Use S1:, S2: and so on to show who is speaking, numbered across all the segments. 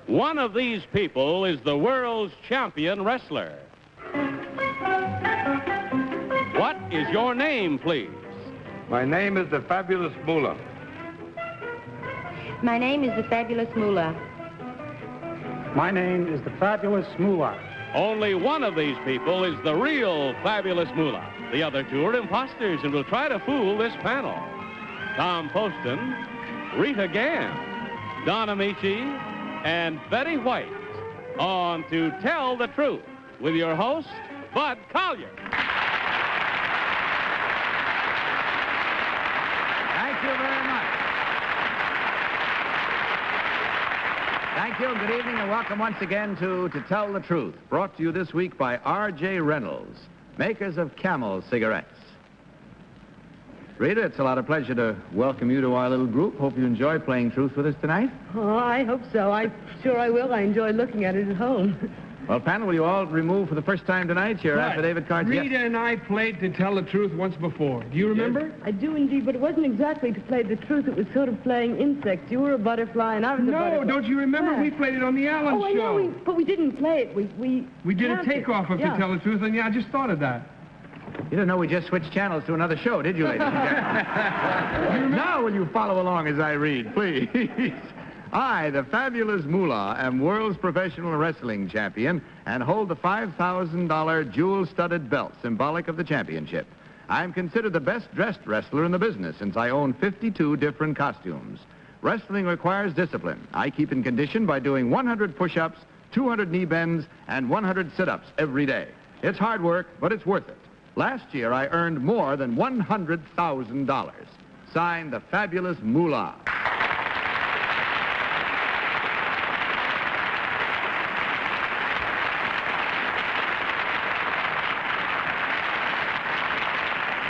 S1: One of these people is the world's champion wrestler. What is your name, please?
S2: My name is the Fabulous Moolah.
S3: My name is the Fabulous Moolah.
S4: My name is the Fabulous Moolah.
S1: Only one of these people is the real Fabulous Moolah. The other two are imposters and will try to fool this panel. Tom Poston, Rita Gam, Don Ameche, and Betty White on To Tell the Truth with your host, Bud Collier.
S5: Thank you very much. Thank you. Good evening and welcome once again to Tell the Truth, brought to you this week by R.J. Reynolds, makers of Camel cigarettes. Rita, it's a lot of pleasure to welcome you to our little group. Hope you enjoy playing Truth with us tonight.
S6: Oh, I hope so. I will. I enjoy looking at it at home.
S5: Well, panel, will you all remove for the first time tonight your affidavit cards?
S2: Rita and I played To Tell the Truth once before. Do you remember?
S6: I do indeed, but it wasn't exactly to play the truth. It was sort of playing insects. You were a butterfly and I was a butterfly.
S2: No, don't you remember?
S6: Yeah.
S2: We played it on the Allen
S6: Oh, I
S2: show.
S6: know, but we didn't play it. We
S2: did a
S6: camped it.
S2: takeoff of To Tell the Truth, and I just thought of that.
S5: You didn't know we just switched channels to another show, did you, ladies and gentlemen? Now will you follow along as I read, please? I, the Fabulous Moolah, am world's professional wrestling champion and hold the $5,000 jewel-studded belt, symbolic of the championship. I'm considered the best-dressed wrestler in the business since I own 52 different costumes. Wrestling requires discipline. I keep in condition by doing 100 push-ups, 200 knee bends, and 100 sit-ups every day. It's hard work, but it's worth it. Last year, I earned more than $100,000. Signed, the Fabulous Moolah.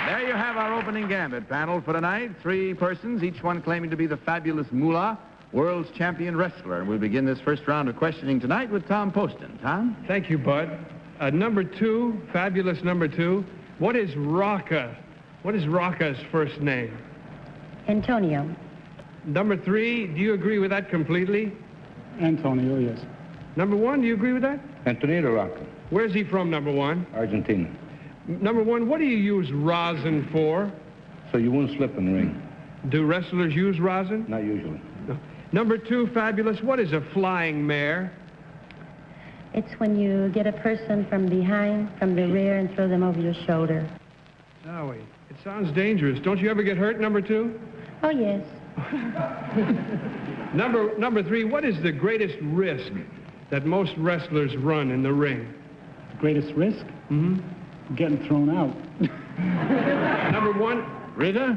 S5: There you have our opening gambit panel for tonight. 3 persons, each one claiming to be the Fabulous Moolah, world's champion wrestler. And we'll begin this first round of questioning tonight with Tom Poston. Tom?
S2: Thank you, Bud. Number 2, Fabulous number 2. What is Roarke? What is Roarke's first name?
S3: Antonio.
S2: Number 3, do you agree with that completely?
S4: Antonio, yes.
S2: Number 1, do you agree with that?
S7: Antonio Roarke,
S2: Where's he from, number 1?
S7: Argentina.
S2: Number 1, what do you use rosin for?
S7: So you won't slip in the ring?
S2: Do wrestlers use rosin?
S7: Not usually.
S2: No. Number 2, Fabulous, what is a flying mare?
S3: It's when you get a person from behind, from the rear, and throw them over your shoulder.
S2: Zoe, it sounds dangerous. Don't you ever get hurt, number 2?
S3: Oh, yes.
S2: Number 3, what is the greatest risk that most wrestlers run in the ring?
S4: The greatest risk?
S2: Mm-hmm.
S4: Getting thrown out.
S2: Number 1,
S5: Rita?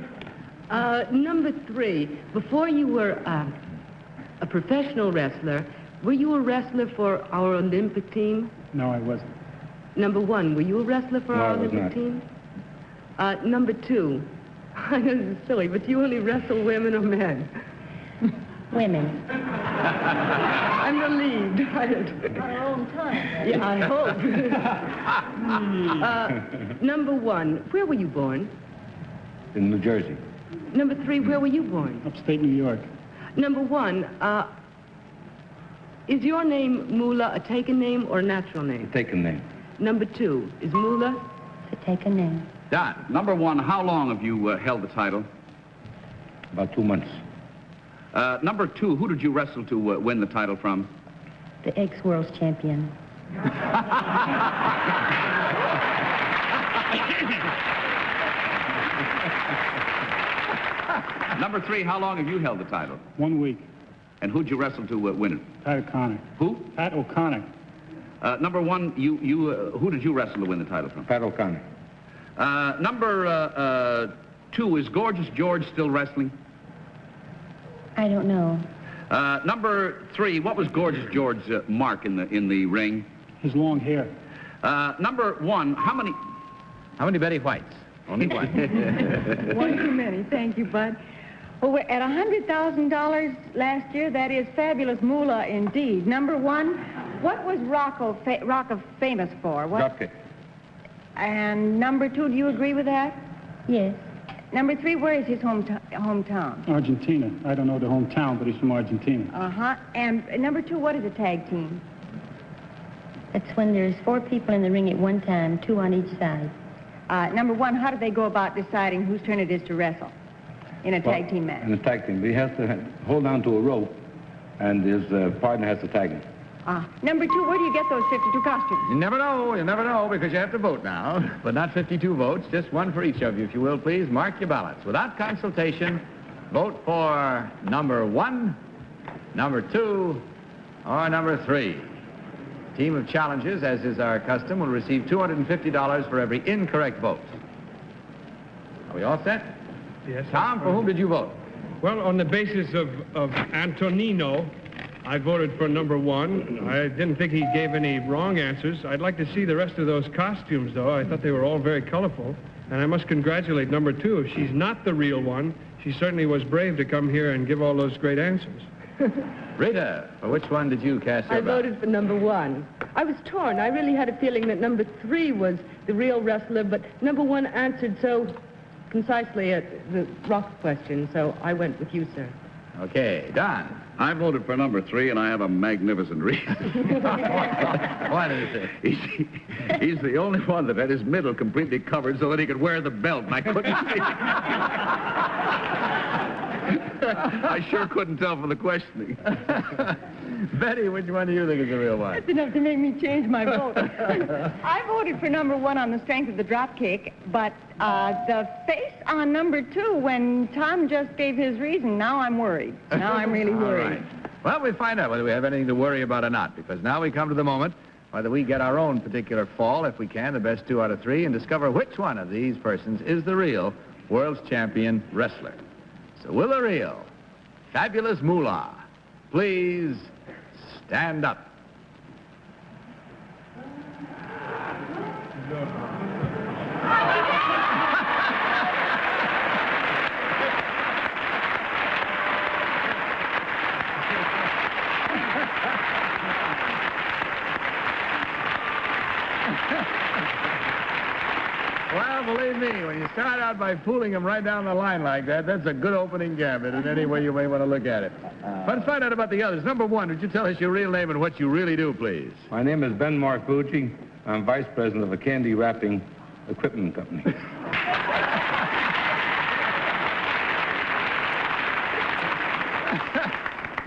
S6: Number 3, before you were a professional wrestler, were you a wrestler for our Olympic team?
S4: No, I wasn't.
S6: Number 1, were you a wrestler for
S7: No,
S6: our
S7: I was
S6: Olympic
S7: not.
S6: team? Number 2, I know this is silly, but do you only wrestle women or men?
S3: Women.
S6: I'm relieved.
S3: Our own time.
S6: Yeah, I hope. Number 1, where were you born?
S7: In New Jersey.
S6: Number 3, where were you born?
S4: Upstate New York.
S6: Number 1, is your name Moolah a taken name or a natural name?
S7: Taken name.
S6: Number 2, is Moolah?
S3: To take a name.
S5: Don?
S8: Number 1, how long have you held the title?
S7: About 2 months.
S8: Number 2, who did you wrestle to win the title from?
S3: The ex-world's champion.
S8: Number 3, how long have you held the title?
S4: 1 week.
S8: And who'd you wrestle to win it?
S4: Pat O'Connor.
S8: Who?
S4: Pat O'Connor.
S8: Number 1, who did you wrestle to win the title from?
S7: Pat O'Connor.
S8: Number 2, is Gorgeous George still wrestling?
S3: I don't know.
S8: Number 3, what was Gorgeous George's mark in the ring?
S4: His long hair.
S8: Number 1, how many
S5: Betty Whites? Only one.
S6: One too many. Thank you, Bud.
S9: Well, we're at $100,000 last year. That is Fabulous Moolah indeed. Number 1, what was Roarke famous for?
S7: Dropkick.
S9: And number 2, do you agree with that?
S3: Yes.
S9: Number 3, where is his hometown?
S4: Argentina. I don't know the hometown, but he's from Argentina.
S9: Uh-huh. And number 2, what is a tag team?
S3: That's when there's 4 people in the ring at one time, 2 on each side.
S9: Number 1, how do they go about deciding whose turn it is to wrestle in a tag team match?
S7: In a tag team, he has to hold on to a rope, and his partner has to tag him.
S9: Number 2, where do you get those 52 costumes?
S5: You never know, because you have to vote now. But not 52 votes, just one for each of you, if you will, please. Mark your ballots. Without consultation, vote for number 1, number 2, or number 3. Team of challengers, as is our custom, will receive $250 for every incorrect vote. Are we all set?
S2: Yes.
S5: Tom, for whom did you vote?
S2: Well, on the basis of Antonino, I voted for number 1. I didn't think he gave any wrong answers. I'd like to see the rest of those costumes, though. I thought they were all very colorful. And I must congratulate number 2. If she's not the real one, she certainly was brave to come here and give all those great answers.
S5: Rita, for which one did you cast your
S6: I
S5: ballot?
S6: voted for number 1. I was torn. I really had a feeling that number 3 was the real wrestler, but number 1 answered so concisely at the rock question, so I went with you, sir.
S5: Okay, Don.
S8: I voted for number 3, and I have a magnificent reason.
S5: What is it?
S8: He's the only one that had his middle completely covered so that he could wear the belt, and I couldn't see. I sure couldn't tell from the questioning.
S5: Betty, which one do you think is the real one?
S9: That's enough to make me change my vote. I voted for number 1 on the strength of the drop kick, but the face on number 2 when Tom just gave his reason, now I'm worried. Now I'm really worried.
S5: All right. Well, we'll find out whether we have anything to worry about or not, because now we come to the moment whether we get our own particular fall, if we can, the best 2 out of 3, and discover which one of these persons is the real world's champion wrestler. So will the real Fabulous Moolah please stand up? Well, believe me, when you start out by fooling them right down the line like that, that's a good opening gambit in any way you may want to look at it. Let's find out about the others. Number 1, would you tell us your real name and what you really do, please?
S7: My name is Ben Marcucci. I'm vice president of a candy wrapping equipment company.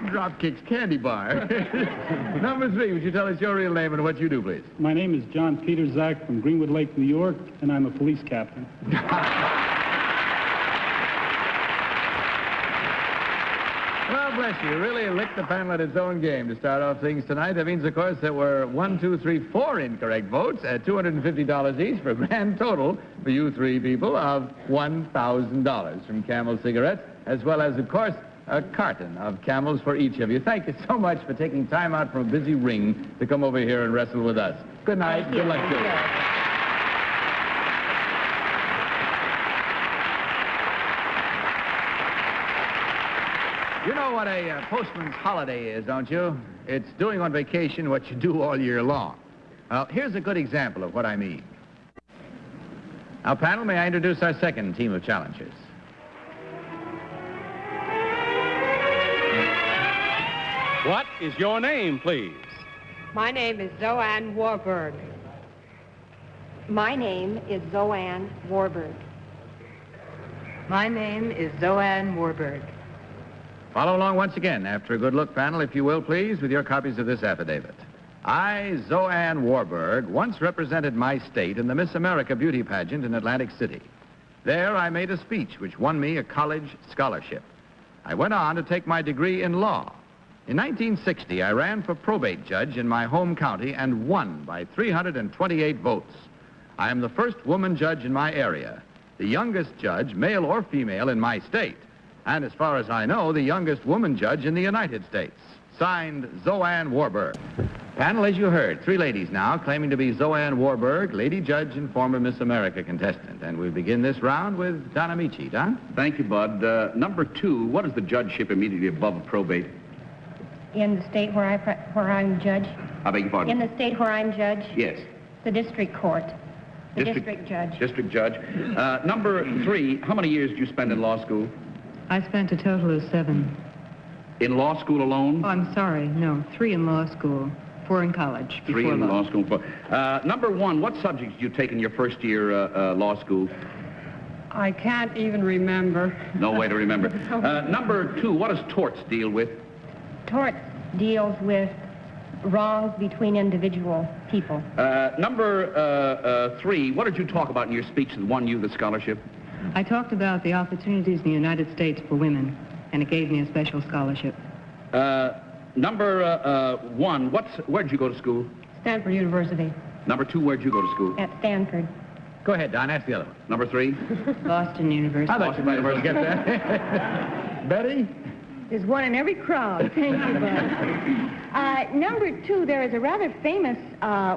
S5: Dropkick's Candy Bar. Number 3, would you tell us your real name and what you do, please?
S4: My name is John Peter Zach from Greenwood Lake, New York, and I'm a police captain.
S5: Well, bless you. Really licked the panel at its own game to start off things tonight. That means, of course, there were 1, 2, 3, 4 incorrect votes at $250 each for a grand total for you 3 people of $1,000 from Camel Cigarettes, as well as, of course, a carton of Camels for each of you. Thank you so much for taking time out from a busy ring to come over here and wrestle with us. Good night. Good luck to you. You know what a postman's holiday is, don't you? It's doing on vacation what you do all year long. Well, here's a good example of what I mean. Now, panel, may I introduce our second team of challengers?
S1: What is your name, please?
S10: My name is ZoeAnn Warberg.
S9: My name is ZoeAnn Warberg.
S6: My name is ZoeAnn Warberg.
S5: Follow along once again after a good look, panel, if you will, please, with your copies of this affidavit. I, ZoeAnn Warberg, once represented my state in the Miss America beauty pageant in Atlantic City. There I made a speech which won me a college scholarship. I went on to take my degree in law. In 1960, I ran for probate judge in my home county and won by 328 votes. I am the first woman judge in my area, the youngest judge, male or female, in my state, and as far as I know, the youngest woman judge in the United States. Signed, ZoeAnn Warberg. Panel, as you heard, 3 ladies now claiming to be ZoeAnn Warberg, lady judge and former Miss America contestant. And we begin this round with Don Ameche. Don?
S8: Thank you, Bud. Number 2, what is the judgeship immediately above probate?
S3: In the state where I'm judge?
S8: I beg your pardon?
S3: In the state where I'm judge?
S8: Yes.
S3: The district court. The district judge.
S8: District judge. Number 3, how many years did you spend in law school?
S11: I spent a total of 7.
S8: In law school alone?
S11: Oh, I'm sorry. No, 3 in law school, 4 in college.
S8: 3 in law school. Number 1, what subjects did you take in your first year law school?
S10: I can't even remember.
S8: No way to remember. Number 2, what does torts deal with?
S3: Torts deals with wrongs between individual people.
S8: Number 3, what did you talk about in your speech that won you the scholarship?
S11: I talked about the opportunities in the United States for women, and it gave me a special scholarship.
S8: Number 1, where did you go to school?
S3: Stanford University.
S8: Number 2, where did you go to school?
S3: At Stanford.
S5: Go ahead, Don. That's the other one.
S8: Number 3?
S11: Boston University.
S5: I thought you might have already get that. Betty?
S9: There's one in every crowd. Thank you, Bud. Number 2, there is a rather famous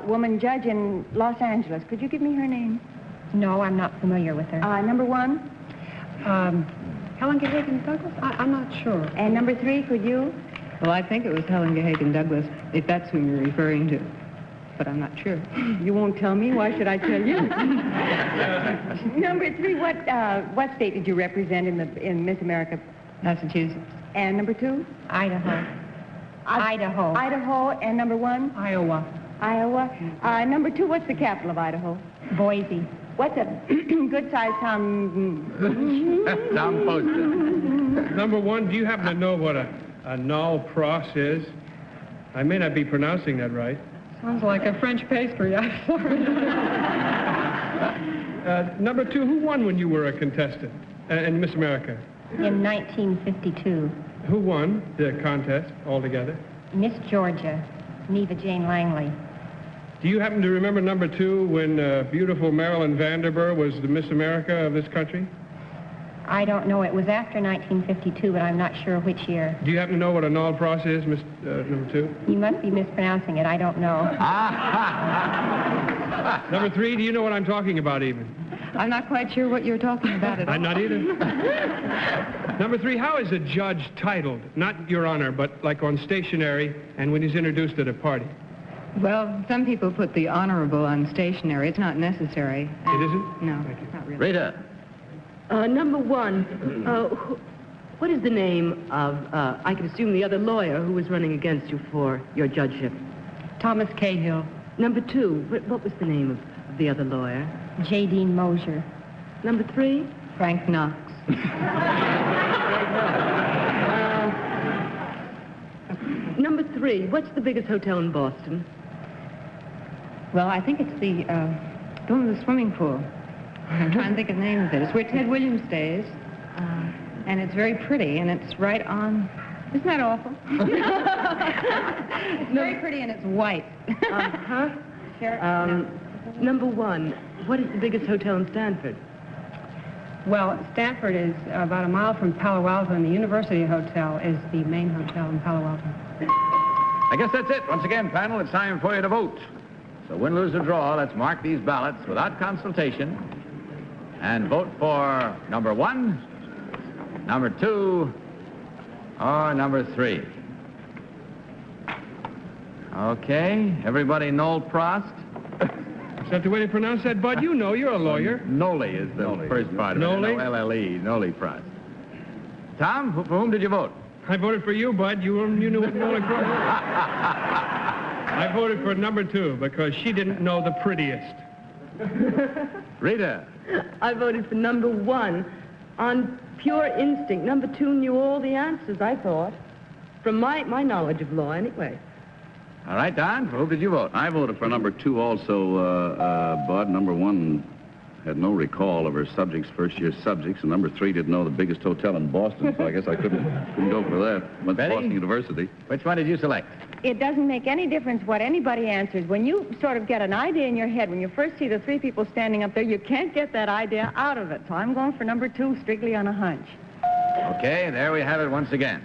S9: woman judge in Los Angeles. Could you give me her name?
S3: No, I'm not familiar with her.
S9: Number 1?
S10: Helen Gahagan Douglas? I'm not sure.
S9: And number 3, could you?
S11: Well, I think it was Helen Gahagan Douglas, if that's who you're referring to. But I'm not sure.
S9: You won't tell me. Why should I tell you? Number 3, what state did you represent in Miss America?
S11: Massachusetts.
S9: And number 2?
S3: Idaho. Idaho.
S9: Idaho. And number 1?
S3: Iowa.
S9: Iowa. Number 2, what's the capital of Idaho?
S3: Boise.
S9: What's a good-sized town?
S5: Tom Poston.
S2: Number 1, do you happen to know what a null pros is? I may not be pronouncing that right.
S10: Sounds like a French pastry. I'm sorry.
S2: Number 2, who won when you were a contestant in Miss America?
S3: In 1952.
S2: Who won the contest altogether?
S3: Miss Georgia, Neva Jane Langley.
S2: Do you happen to remember number 2 when beautiful Marilyn Vanderburg was the Miss America of this country?
S3: I don't know. It was after 1952, but I'm not sure which year.
S2: Do you happen to know what a null pros is, Miss number 2?
S3: You must be mispronouncing it. I don't know.
S2: Number 3, do you know what I'm talking about even?
S11: I'm not quite sure what you're talking about at all.
S2: I'm not either. Number 3, how is a judge titled? Not Your Honor, but like on stationery and when he's introduced at a party.
S11: Well, some people put the honorable on stationery. It's not necessary.
S2: It isn't?
S11: No,
S2: Thank you.
S11: not really.
S5: Rita?
S6: Number 1, what is the name of, I can assume, the other lawyer who was running against you for your judgeship?
S3: Thomas Cahill.
S6: Number 2, what was the name of the other lawyer?
S3: J. Dean Mosier.
S6: Number 3?
S11: Frank Knox.
S6: Number 3, what's the biggest hotel in Boston?
S11: Well, I think it's the one with the swimming pool. I'm trying to think of the name of it. It's where Ted Williams stays. And it's very pretty, and it's right on... Isn't that awful? It's very pretty, and it's white.
S6: Uh-huh.
S11: Sure.
S6: Number 1, what is the biggest hotel in Stanford?
S10: Well, Stanford is about a mile from Palo Alto, and the University Hotel is the main hotel in Palo Alto.
S5: I guess that's it. Once again, panel, it's time for you to vote. So win, lose, or draw, let's mark these ballots without consultation and vote for number 1, number 2, or number 3. Okay, everybody Noel Prost?
S2: Is that the way to pronounce that, Bud? You know, you're a lawyer.
S5: Noli is the first part of it.
S2: Noli?
S5: N-O-L-L-E, Noli Prost. Tom, for whom did you vote?
S2: I voted for you, Bud. You knew what Nolan Cross was. I voted for number 2 because she didn't know the prettiest.
S5: Rita?
S6: I voted for number 1 on pure instinct. Number 2 knew all the answers, I thought. From my knowledge of law, anyway.
S5: All right, Don, for whom did you vote?
S7: I voted for number 2 also, Bud. Number 1 had no recall of her first-year subjects, and number 3 didn't know the biggest hotel in Boston, so I guess I couldn't go for that. Went to
S5: Betty?
S7: Boston University.
S5: Which one did you select?
S9: It doesn't make any difference what anybody answers. When you sort of get an idea in your head, when you first see the 3 people standing up there, you can't get that idea out of it. So I'm going for number 2, strictly on a hunch.
S5: Okay, there we have it once again.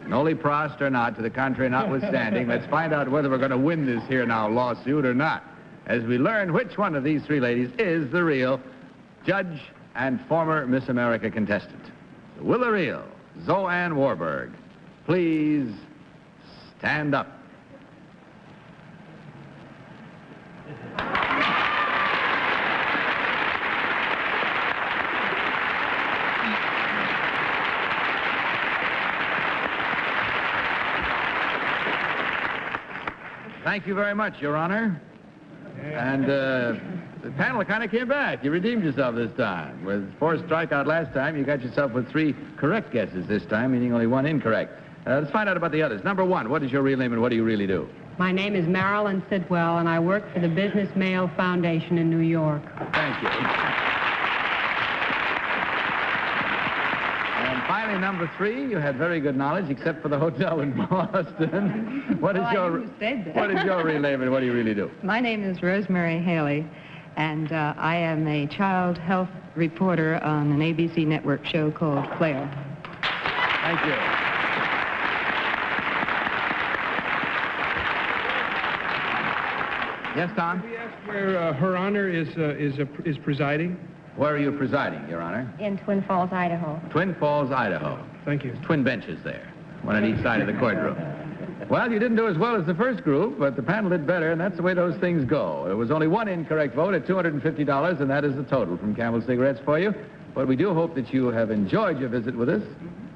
S5: Noli Prost or not, to the contrary notwithstanding, let's find out whether we're going to win this here now lawsuit or not, as we learn which one of these 3 ladies is the real judge and former Miss America contestant. So will the real ZoeAnn Warberg please stand up? Thank you very much, Your Honor. And the panel kind of came back. You redeemed yourself this time. With 4 strikeout last time, you got yourself with 3 correct guesses this time, meaning only 1 incorrect. Let's find out about the others. Number 1, what is your real name and what do you really do?
S10: My name is Marilyn Sidwell, and I work for the Business Mail Foundation in New York.
S5: Thank you. And finally, number 3, you had very good knowledge, except for the hotel in Boston. What is your real name and what do you really do?
S11: My name is Rosemary Haley, and I am a child health reporter on an ABC network show called Flair.
S5: Thank you. Yes, Tom?
S2: Can we ask where Her Honor is presiding?
S5: Where are you presiding, Your Honor?
S3: In Twin Falls, Idaho.
S5: Twin Falls, Idaho.
S2: Thank you.
S5: Twin benches there, one on each side of the courtroom. Well, you didn't do as well as the first group, but the panel did better, and that's the way those things go. There was only 1 incorrect vote at $250, and that is the total from Camel Cigarettes for you. But we do hope that you have enjoyed your visit with us,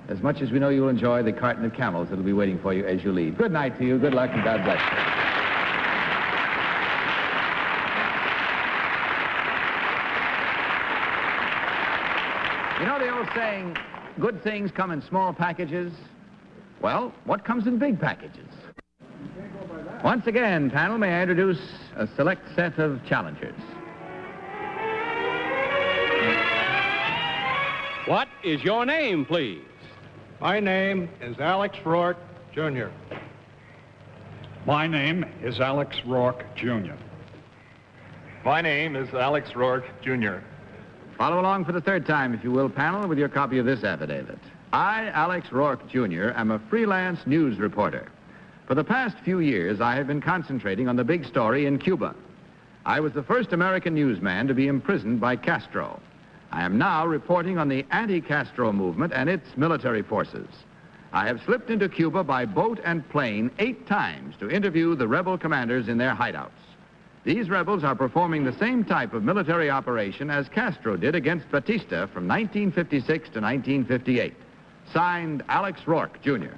S5: as much as we know you'll enjoy the carton of Camels that'll be waiting for you as you leave. Good night to you, good luck, and God bless you. You know the old saying, good things come in small packages? Well, what comes in big packages? Once again, panel, may I introduce a select set of challengers.
S1: What is your name, please?
S4: My name is Alex Roarke, Jr.
S12: My name is Alex Roarke, Jr.
S13: My name is Alex Roarke, Jr.
S5: Follow along for the 3rd time, if you will, panel, with your copy of this affidavit. I, Alex Roarke, Jr., am a freelance news reporter. For the past few years, I have been concentrating on the big story in Cuba. I was the first American newsman to be imprisoned by Castro. I am now reporting on the anti-Castro movement and its military forces. I have slipped into Cuba by boat and plane 8 times to interview the rebel commanders in their hideouts. These rebels are performing the same type of military operation as Castro did against Batista from 1956 to 1958. Signed, Alex Roarke, Jr.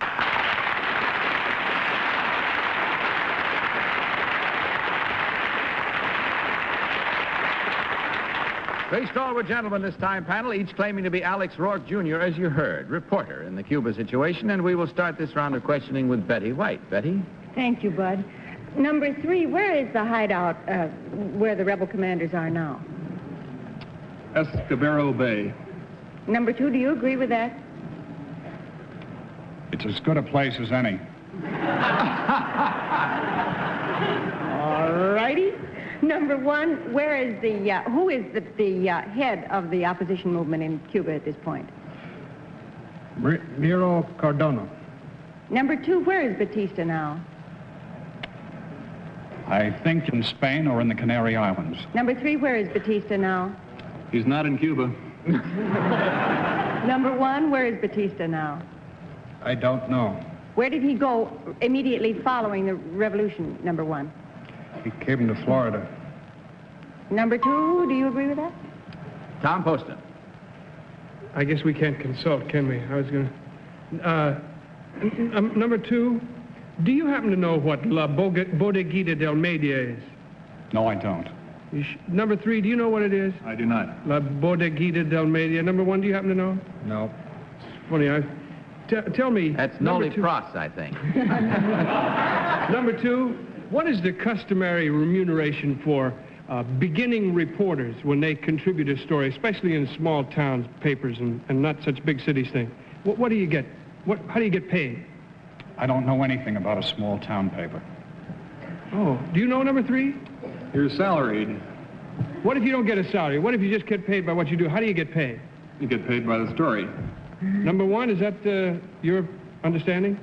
S5: Three stalwart gentlemen this time, panel, each claiming to be Alex Roarke, Jr., as you heard, reporter in the Cuba situation, and we will start this round of questioning with Betty White. Betty?
S9: Thank you, Bud. Number 3, where is the hideout where the rebel commanders are now?
S12: Escobero Bay.
S9: Number 2, do you agree with that?
S12: It's as good a place as any.
S9: All righty. Number 1, where is who is the head of the opposition movement in Cuba at this point?
S2: Miro Cardona.
S9: Number 2, where is Batista now?
S12: I think in Spain or in the Canary Islands.
S9: Number 3, where is Batista now?
S13: He's not in Cuba.
S9: Number 1, where is Batista now?
S2: I don't know.
S9: Where did he go immediately following the revolution, number 1?
S2: He came to Florida.
S9: Number 2, do you agree with that?
S5: Tom Poston.
S2: I guess we can't consult, can we? I was going to... number 2, do you happen to know what La Bodeguita del Media is?
S12: No, I don't.
S2: Number 3, do you know what it is?
S13: I do not.
S2: La Bodeguita del Media. Number 1, do you happen to know?
S12: No.
S2: It's funny, tell me...
S5: That's Noli Pros, I think.
S2: Number 2, what is the customary remuneration for beginning reporters when they contribute a story, especially in small towns papers and not such big cities things? What do you get? How do you get paid?
S12: I don't know anything about a small town paper.
S2: Oh, do you know number 3?
S13: You're salaried.
S2: What if you don't get a salary? What if you just get paid by what you do? How do you get paid?
S13: You get paid by the story.
S2: Number 1, is that your understanding?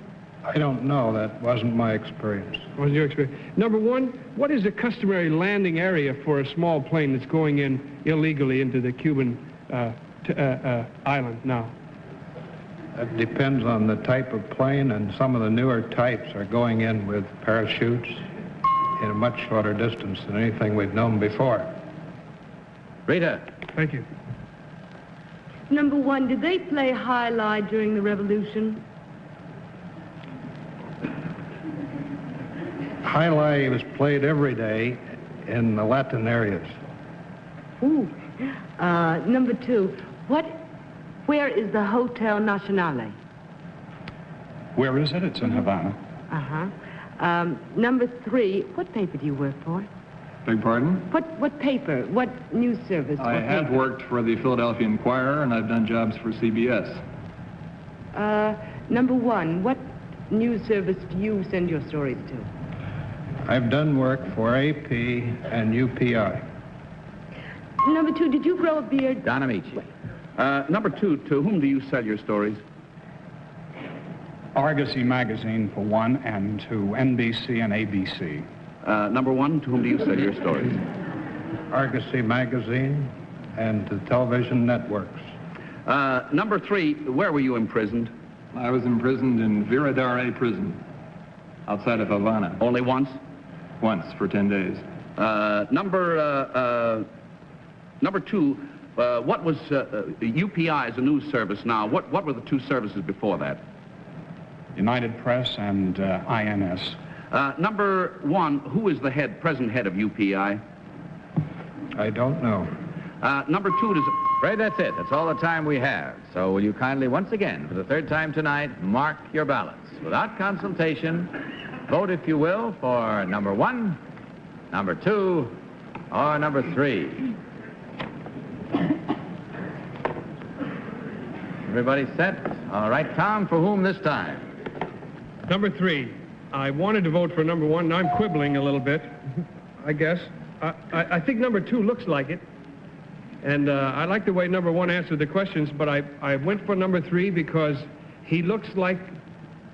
S12: I don't know. That wasn't my experience.
S2: Wasn't your experience? Number 1, what is the customary landing area for a small plane that's going in illegally into the Cuban island now?
S12: That depends on the type of plane, and some of the newer types are going in with parachutes in a much shorter distance than anything we've known before.
S5: Rita.
S2: Thank you.
S6: Number 1, did they play high lie during the revolution?
S12: Highlight was played every day in the Latin areas.
S6: Ooh. Number 2, where is the Hotel Nacional?
S14: Where is it? It's in Havana.
S6: Uh-huh. Number 3, what paper do you work for?
S13: Beg pardon?
S6: What paper? What news service?
S13: I
S6: What
S13: have
S6: paper?
S13: worked for the Philadelphia Inquirer, and I've done jobs for CBS.
S6: Number 1, what news service do you send your stories to?
S12: I've done work for AP and UPI.
S6: Number 2, did you grow a beard?
S5: Don Ameche.
S7: Number 2, to whom do you sell your stories?
S14: Argosy Magazine for one, and to NBC and ABC.
S7: Number 1, to whom do you sell your stories?
S12: Argosy Magazine and the television networks.
S7: Number 3, where were you imprisoned?
S13: I was imprisoned in Viradare prison, outside of Havana.
S7: Only once?
S13: Once, for 10 days.
S7: Number 2, what was UPI as a news service now? What were the 2 services before that?
S14: United Press and INS.
S7: Number 1, who is the present head of UPI?
S12: I don't know.
S7: Number 2, does...
S5: Afraid that's it. That's all the time we have. So will you kindly, once again, for the 3rd time tonight, mark your ballots. Without consultation, vote, if you will, for number 1, number 2, or number 3. Everybody set? All right, Tom, for whom this time?
S2: Number 3. I wanted to vote for number 1. Now I'm quibbling a little bit, I guess. I think number 2 looks like it. And I like the way number 1 answered the questions, but I went for number 3 because he looks like,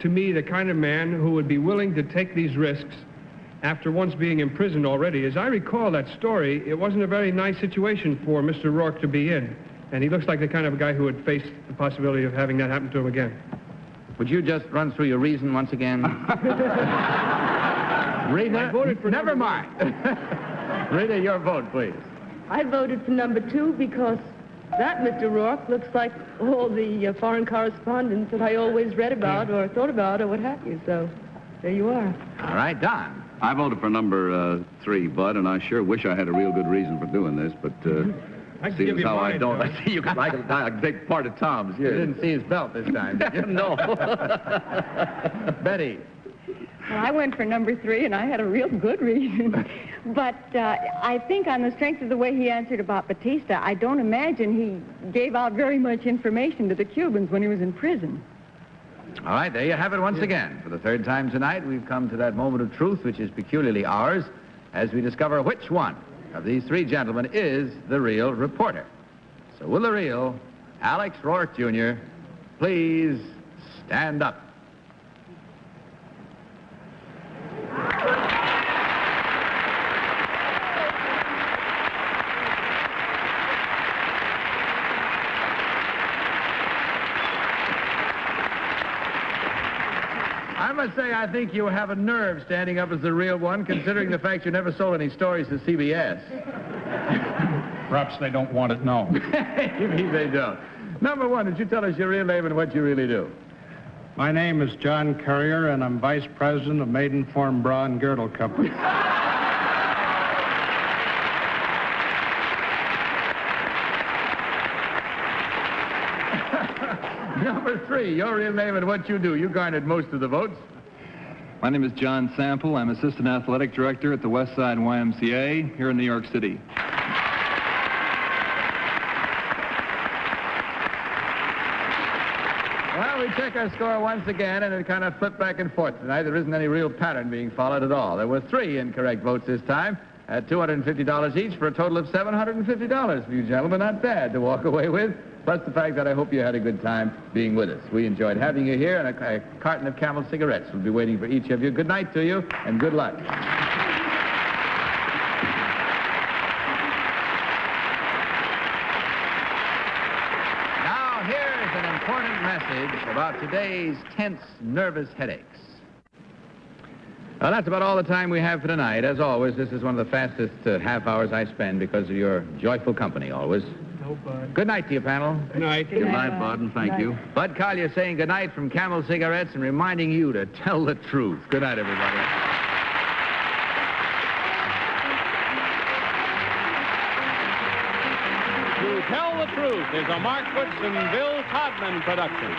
S2: to me, the kind of man who would be willing to take these risks after once being imprisoned already. As I recall that story, it wasn't a very nice situation for Mr. Roarke to be in. And he looks like the kind of a guy who would face the possibility of having that happen to him again.
S5: Would you just run through your reason once again? Rita,
S2: I voted for
S5: never mind. Rita, your vote, please.
S6: I voted for number 2 because that Mr. Roarke looks like all the foreign correspondents that I always read about or thought about or what have you. So there you are.
S5: All right, Don.
S7: I voted for number 3, Bud, and I sure wish I had a real good reason for doing this, but
S2: I can
S7: seeing
S2: give
S7: as
S2: you
S7: how I
S2: mine,
S7: don't,
S2: Joe.
S7: I see you got like a big part of Tom's
S5: You
S7: here.
S5: didn't see his belt this time, did you?
S7: No.
S5: Betty.
S9: Well, I went for number 3, and I had a real good reason. But I think on the strength of the way he answered about Batista, I don't imagine he gave out very much information to the Cubans when he was in prison.
S5: All right, there you have it once again. For the 3rd time tonight, we've come to that moment of truth which is peculiarly ours as we discover which one of these 3 gentlemen is the real reporter. So will the real Alex Roarke, Jr. please stand up? I must say, I think you have a nerve standing up as the real one, considering the fact you never sold any stories to CBS.
S14: Perhaps they don't want it known.
S5: Maybe they don't. Number 1, did you tell us your real name and what you really do?
S12: My name is John Currier, and I'm Vice President of Maidenform Bra and Girdle Company.
S5: Number 3, your real name and what you do. You garnered most of the votes.
S13: My name is John Sample. I'm Assistant Athletic Director at the West Side YMCA here in New York City.
S5: Well, we check our score once again, and it kind of flipped back and forth tonight. There isn't any real pattern being followed at all. There were 3 incorrect votes this time at $250 each for a total of $750 for you gentlemen. Not bad to walk away with. Plus the fact that I hope you had a good time being with us. We enjoyed having you here, and a carton of Camel cigarettes will be waiting for each of you. Good night to you, and good luck. Now, here's an important message about today's tense, nervous headaches. Well, that's about all the time we have for tonight. As always, this is one of the fastest half hours I spend because of your joyful company, always.
S2: No, Bud.
S5: Good night to you, panel.
S2: Good night.
S7: Good night, Bud, and thank you.
S5: Bud Collier saying good night from Camel Cigarettes and reminding you to tell the truth. Good night, everybody.
S1: To Tell the Truth is a Mark Goodson, Bill Todman production.